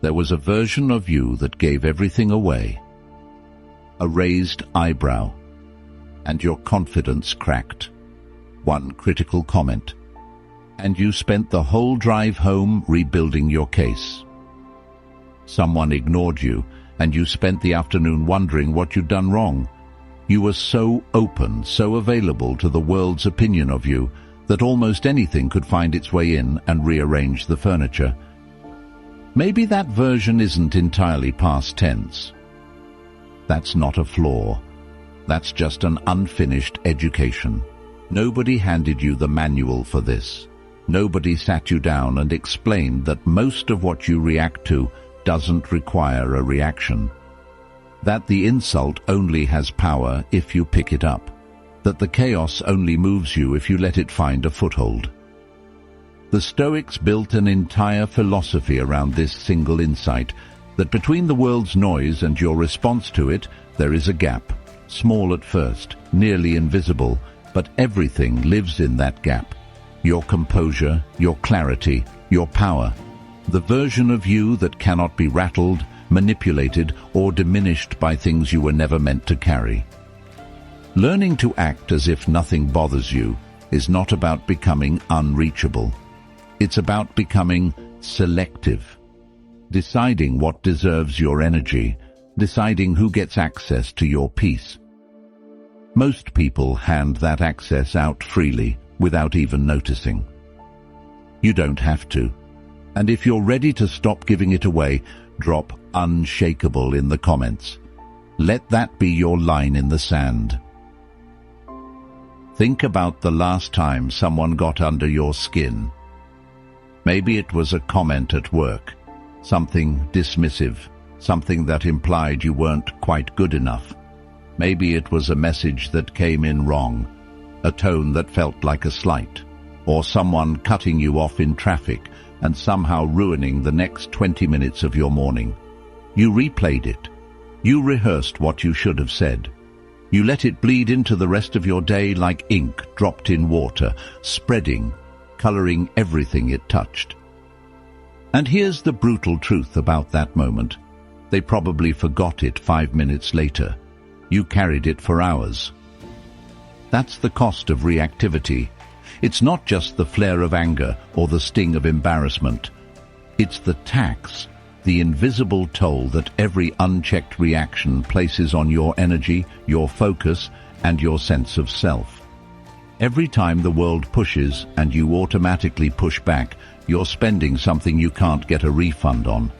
there was a version of you that gave everything away. A raised eyebrow, and your confidence cracked. One critical comment, and you spent the whole drive home rebuilding your case. Someone ignored you, and you spent the afternoon wondering what you'd done wrong. You were so open, so available to the world's opinion of you, that almost anything could find its way in and rearrange the furniture. Maybe that version isn't entirely past tense. That's not a flaw. That's just an unfinished education. Nobody handed you the manual for this. Nobody sat you down and explained that most of what you react to doesn't require a reaction. That the insult only has power if you pick it up. That the chaos only moves you if you let it find a foothold. The Stoics built an entire philosophy around this single insight, that between the world's noise and your response to it, there is a gap, small at first, nearly invisible, but everything lives in that gap. Your composure, your clarity, your power, the version of you that cannot be rattled, manipulated, or diminished by things you were never meant to carry. Learning to act as if nothing bothers you is not about becoming unreachable. It's about becoming selective, deciding what deserves your energy, deciding who gets access to your peace. Most people hand that access out freely, without even noticing. You don't have to. And if you're ready to stop giving it away, drop unshakable in the comments. Let that be your line in the sand. Think about the last time someone got under your skin. Maybe it was a comment at work, something dismissive, something that implied you weren't quite good enough. Maybe it was a message that came in wrong, a tone that felt like a slight, or someone cutting you off in traffic and somehow ruining the next 20 minutes of your morning. You replayed it. You rehearsed what you should have said. You let it bleed into the rest of your day like ink dropped in water, spreading, coloring everything it touched. And here's the brutal truth about that moment. They probably forgot it 5 minutes later. You carried it for hours. That's the cost of reactivity. It's not just the flare of anger or the sting of embarrassment. It's the tax, the invisible toll that every unchecked reaction places on your energy, your focus, and your sense of self. Every time the world pushes and you automatically push back, you're spending something you can't get a refund on.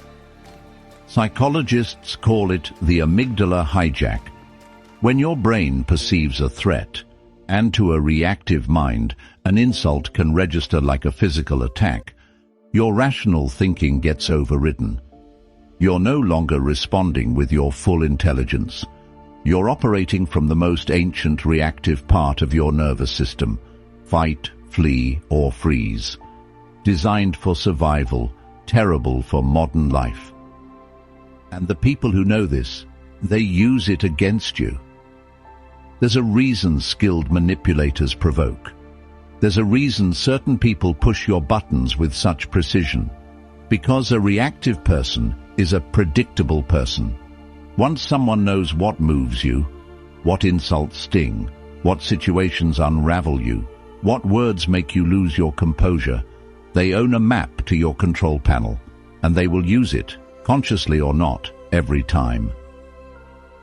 Psychologists call it the amygdala hijack. When your brain perceives a threat, and to a reactive mind, an insult can register like a physical attack, your rational thinking gets overridden. You're no longer responding with your full intelligence. You're operating from the most ancient reactive part of your nervous system, fight, flee, or freeze. Designed for survival, terrible for modern life. And the people who know this, they use it against you. There's a reason skilled manipulators provoke. There's a reason certain people push your buttons with such precision. Because a reactive person is a predictable person. Once someone knows what moves you, what insults sting, what situations unravel you, what words make you lose your composure, they own a map to your control panel, and they will use it, consciously or not, every time.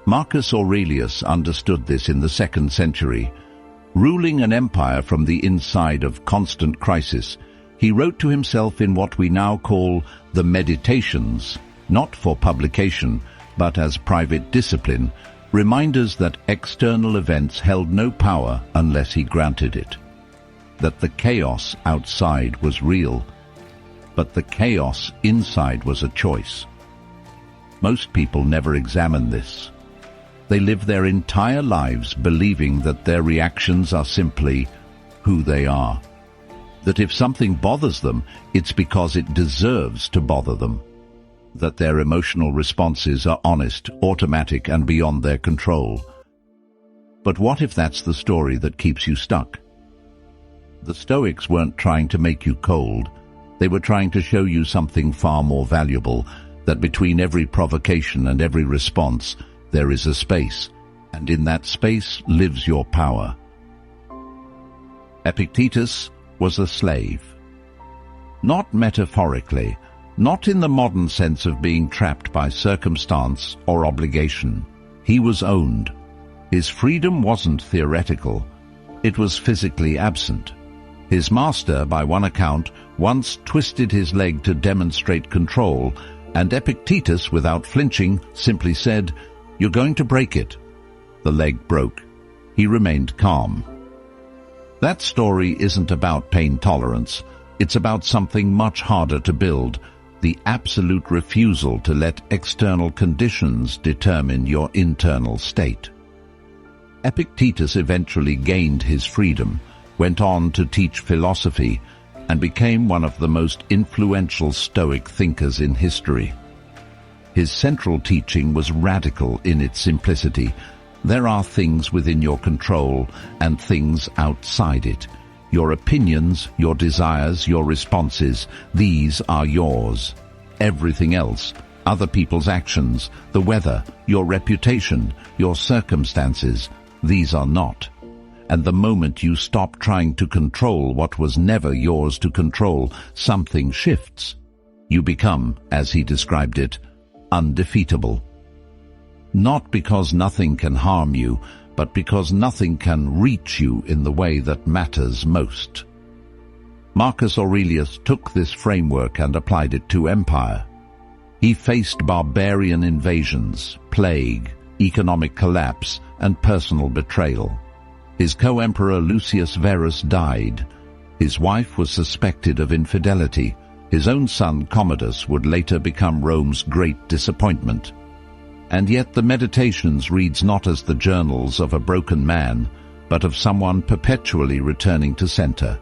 Marcus Aurelius understood this in the 2nd century. Ruling an empire from the inside of constant crisis, he wrote to himself in what we now call the Meditations, not for publication, but as private discipline, reminders that external events held no power unless he granted it. That the chaos outside was real, but the chaos inside was a choice. Most people never examine this. They live their entire lives believing that their reactions are simply who they are. That if something bothers them, it's because it deserves to bother them. That their emotional responses are honest, automatic, and beyond their control. But what if that's the story that keeps you stuck? The Stoics weren't trying to make you cold. They were trying to show you something far more valuable, that between every provocation and every response there is a space, and in that space lives your power. Epictetus was a slave. Not metaphorically, not in the modern sense of being trapped by circumstance or obligation. He was owned. His freedom wasn't theoretical, it was physically absent. His master, by one account, once twisted his leg to demonstrate control, and Epictetus, without flinching, simply said, "You're going to break it." The leg broke. He remained calm. That story isn't about pain tolerance. It's about something much harder to build, the absolute refusal to let external conditions determine your internal state. Epictetus eventually gained his freedom, went on to teach philosophy, and became one of the most influential Stoic thinkers in history. His central teaching was radical in its simplicity. There are things within your control and things outside it. Your opinions, your desires, your responses, these are yours. Everything else, other people's actions, the weather, your reputation, your circumstances, these are not. And the moment you stop trying to control what was never yours to control, something shifts. You become, as he described it, undefeatable. Not because nothing can harm you, but because nothing can reach you in the way that matters most. Marcus Aurelius took this framework and applied it to empire. He faced barbarian invasions, plague, economic collapse, and personal betrayal. His co-emperor Lucius Verus died. His wife was suspected of infidelity. His own son Commodus would later become Rome's great disappointment. And yet the Meditations reads not as the journals of a broken man, but of someone perpetually returning to center,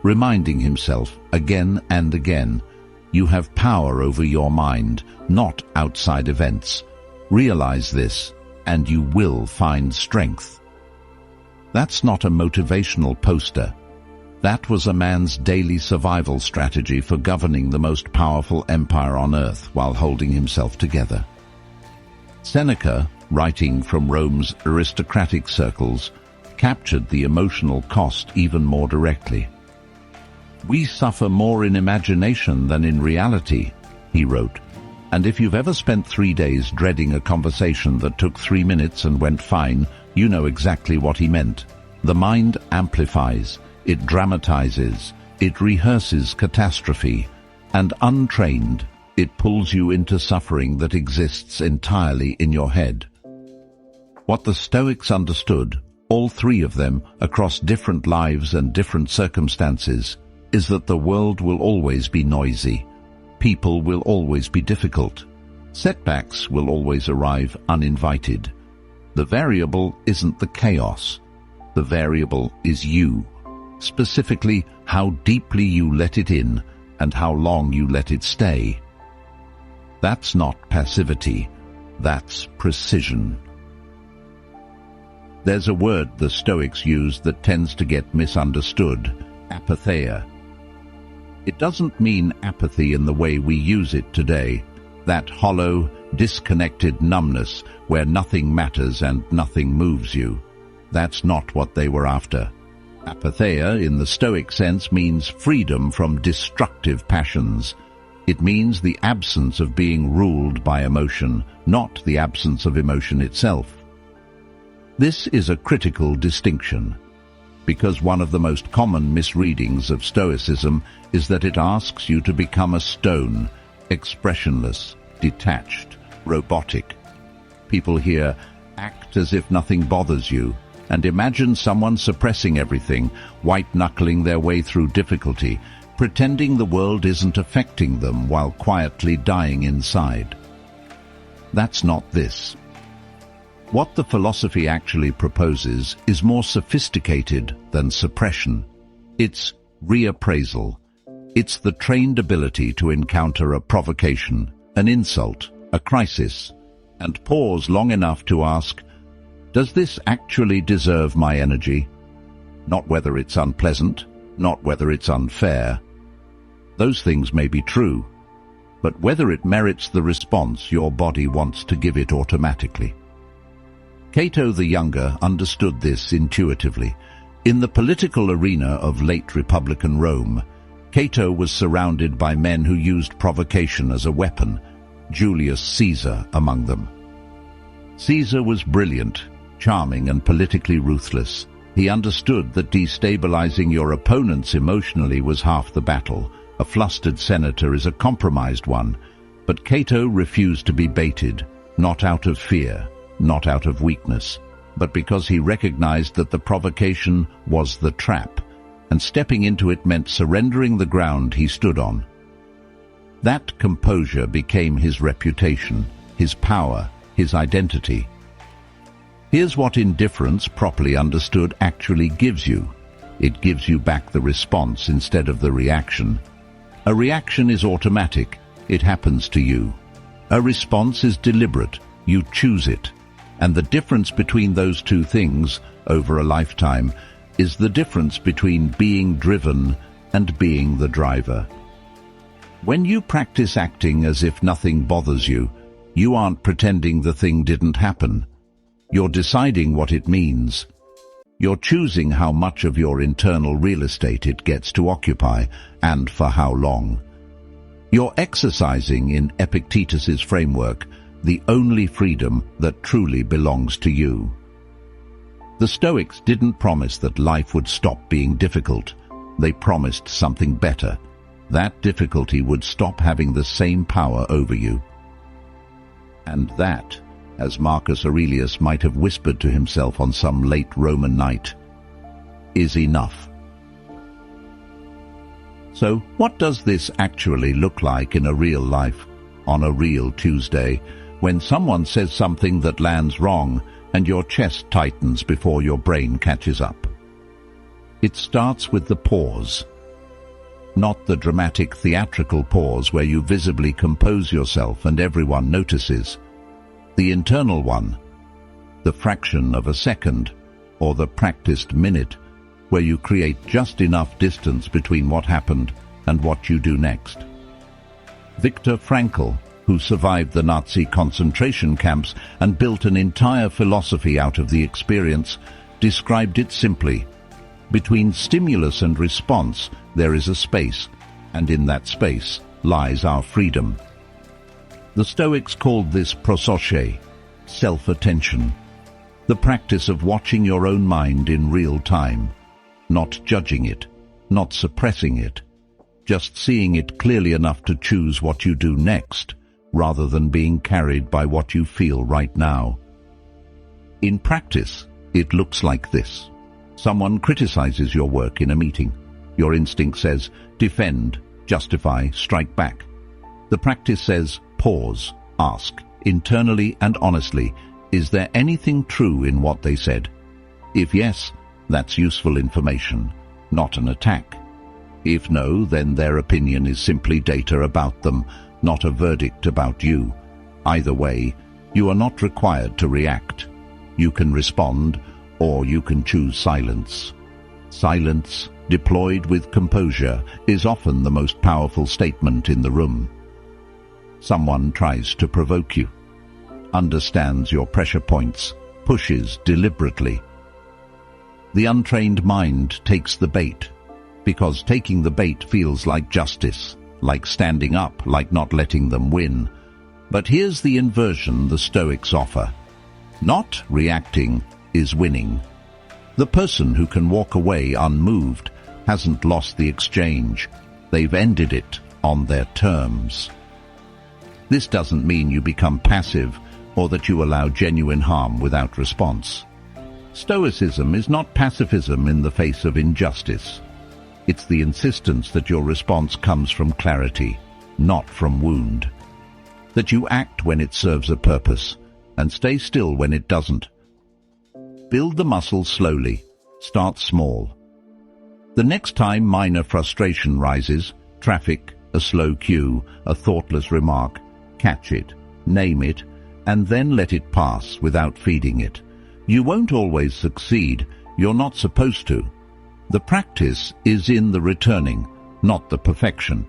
reminding himself again and again, you have power over your mind, not outside events. Realize this, and you will find strength. That's not a motivational poster. That was a man's daily survival strategy for governing the most powerful empire on earth while holding himself together. Seneca, writing from Rome's aristocratic circles, captured the emotional cost even more directly. "We suffer more in imagination than in reality," he wrote, "and if you've ever spent 3 days dreading a conversation that took 3 minutes and went fine, you know exactly what he meant. The mind amplifies, it dramatizes, it rehearses catastrophe, and untrained, it pulls you into suffering that exists entirely in your head." What the Stoics understood, all three of them, across different lives and different circumstances, is that the world will always be noisy, people will always be difficult, setbacks will always arrive uninvited. The variable isn't the chaos, the variable is you, specifically how deeply you let it in and how long you let it stay. That's not passivity, that's precision. There's a word the Stoics use that tends to get misunderstood, apatheia. It doesn't mean apathy in the way we use it today, that hollow, disconnected numbness where nothing matters and nothing moves you. That's not what they were after. Apatheia, in the Stoic sense, means freedom from destructive passions. It means the absence of being ruled by emotion, not the absence of emotion itself. This is a critical distinction, because one of the most common misreadings of Stoicism is that it asks you to become a stone, expressionless, detached, robotic. People hear, act as if nothing bothers you, and imagine someone suppressing everything, white-knuckling their way through difficulty, pretending the world isn't affecting them while quietly dying inside. That's not this. What the philosophy actually proposes is more sophisticated than suppression. It's reappraisal. It's the trained ability to encounter a provocation, an insult, a crisis, and pause long enough to ask, does this actually deserve my energy? Not whether it's unpleasant, not whether it's unfair. Those things may be true, but whether it merits the response your body wants to give it automatically. Cato the Younger understood this intuitively. In the political arena of late Republican Rome, Cato was surrounded by men who used provocation as a weapon, Julius Caesar among them. Caesar was brilliant, charming, and politically ruthless. He understood that destabilizing your opponents emotionally was half the battle. A flustered senator is a compromised one, but Cato refused to be baited, not out of fear, not out of weakness, but because he recognized that the provocation was the trap, and stepping into it meant surrendering the ground he stood on. That composure became his reputation, his power, his identity. Here's what indifference, properly understood, actually gives you. It gives you back the response instead of the reaction. A reaction is automatic. It happens to you. A response is deliberate. You choose it. And the difference between those two things, over a lifetime, is the difference between being driven and being the driver. When you practice acting as if nothing bothers you, you aren't pretending the thing didn't happen. You're deciding what it means. You're choosing how much of your internal real estate it gets to occupy, and for how long. You're exercising, in Epictetus's framework, the only freedom that truly belongs to you. The Stoics didn't promise that life would stop being difficult. They promised something better. That difficulty would stop having the same power over you. And that, as Marcus Aurelius might have whispered to himself on some late Roman night, is enough. So, what does this actually look like in a real life, on a real Tuesday, when someone says something that lands wrong and your chest tightens before your brain catches up? It starts with the pause. Not the dramatic theatrical pause where you visibly compose yourself and everyone notices. The internal one, the fraction of a second, or the practiced minute, where you create just enough distance between what happened and what you do next. Viktor Frankl, who survived the Nazi concentration camps and built an entire philosophy out of the experience, described it simply: between stimulus and response there is a space, and in that space lies our freedom. The Stoics called this prosoche, self-attention, the practice of watching your own mind in real time, not judging it, not suppressing it, just seeing it clearly enough to choose what you do next, rather than being carried by what you feel right now. In practice, it looks like this. Someone criticizes your work in a meeting. Your instinct says, defend, justify, strike back. The practice says, pause, ask, internally and honestly, is there anything true in what they said? If yes, that's useful information, not an attack. If no, then their opinion is simply data about them, not a verdict about you. Either way, you are not required to react. You can respond, or you can choose silence. Silence, deployed with composure, is often the most powerful statement in the room. Someone tries to provoke you, understands your pressure points, pushes deliberately. The untrained mind takes the bait, because taking the bait feels like justice, like standing up, like not letting them win. But here's the inversion the Stoics offer. Not reacting is winning. The person who can walk away unmoved hasn't lost the exchange. They've ended it on their terms. This doesn't mean you become passive or that you allow genuine harm without response. Stoicism is not pacifism in the face of injustice. It's the insistence that your response comes from clarity, not from wound. That you act when it serves a purpose and stay still when it doesn't. Build the muscle slowly. Start small. The next time minor frustration rises, traffic, a slow queue, a thoughtless remark, catch it, name it, and then let it pass without feeding it. You won't always succeed. You're not supposed to. The practice is in the returning, not the perfection.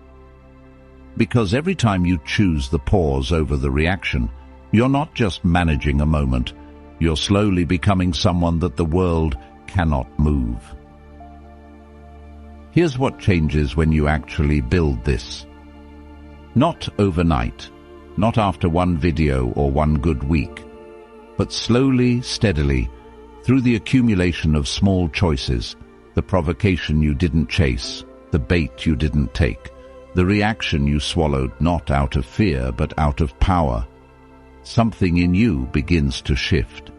Because every time you choose the pause over the reaction, you're not just managing a moment, you're slowly becoming someone that the world cannot move. Here's what changes when you actually build this. Not overnight, not after one video or one good week, but slowly, steadily, through the accumulation of small choices, the provocation you didn't chase, the bait you didn't take, the reaction you swallowed not out of fear but out of power. Something in you begins to shift.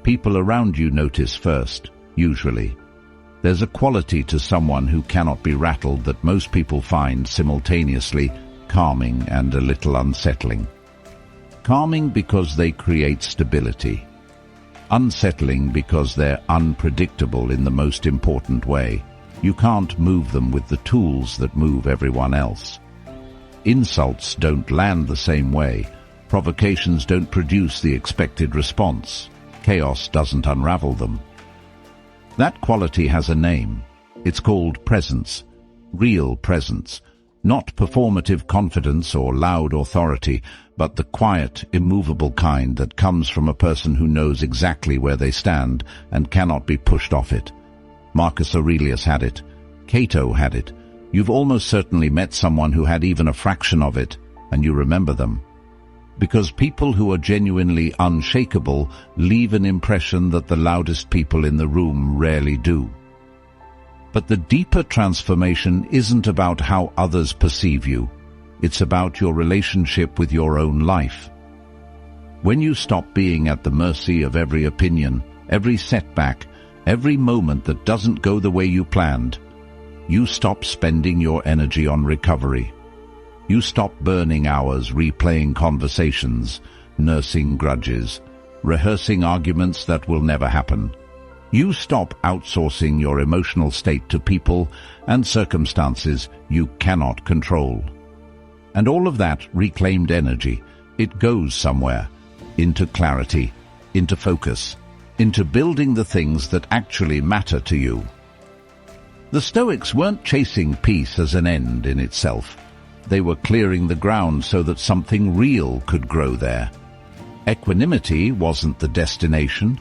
People around you notice first, usually. There's a quality to someone who cannot be rattled that most people find simultaneously calming and a little unsettling. Calming because they create stability. Unsettling because they're unpredictable in the most important way. You can't move them with the tools that move everyone else. Insults don't land the same way. Provocations don't produce the expected response. Chaos doesn't unravel them. That quality has a name. It's called presence. Real presence. Not performative confidence or loud authority, but the quiet, immovable kind that comes from a person who knows exactly where they stand and cannot be pushed off it. Marcus Aurelius had it. Cato had it. You've almost certainly met someone who had even a fraction of it, and you remember them. Because people who are genuinely unshakable leave an impression that the loudest people in the room rarely do. But the deeper transformation isn't about how others perceive you. It's about your relationship with your own life. When you stop being at the mercy of every opinion, every setback, every moment that doesn't go the way you planned, you stop spending your energy on recovery. You stop burning hours replaying conversations, nursing grudges, rehearsing arguments that will never happen. You stop outsourcing your emotional state to people and circumstances you cannot control. And all of that reclaimed energy, it goes somewhere, into clarity, into focus, into building the things that actually matter to you. The Stoics weren't chasing peace as an end in itself. They were clearing the ground so that something real could grow there. Equanimity wasn't the destination,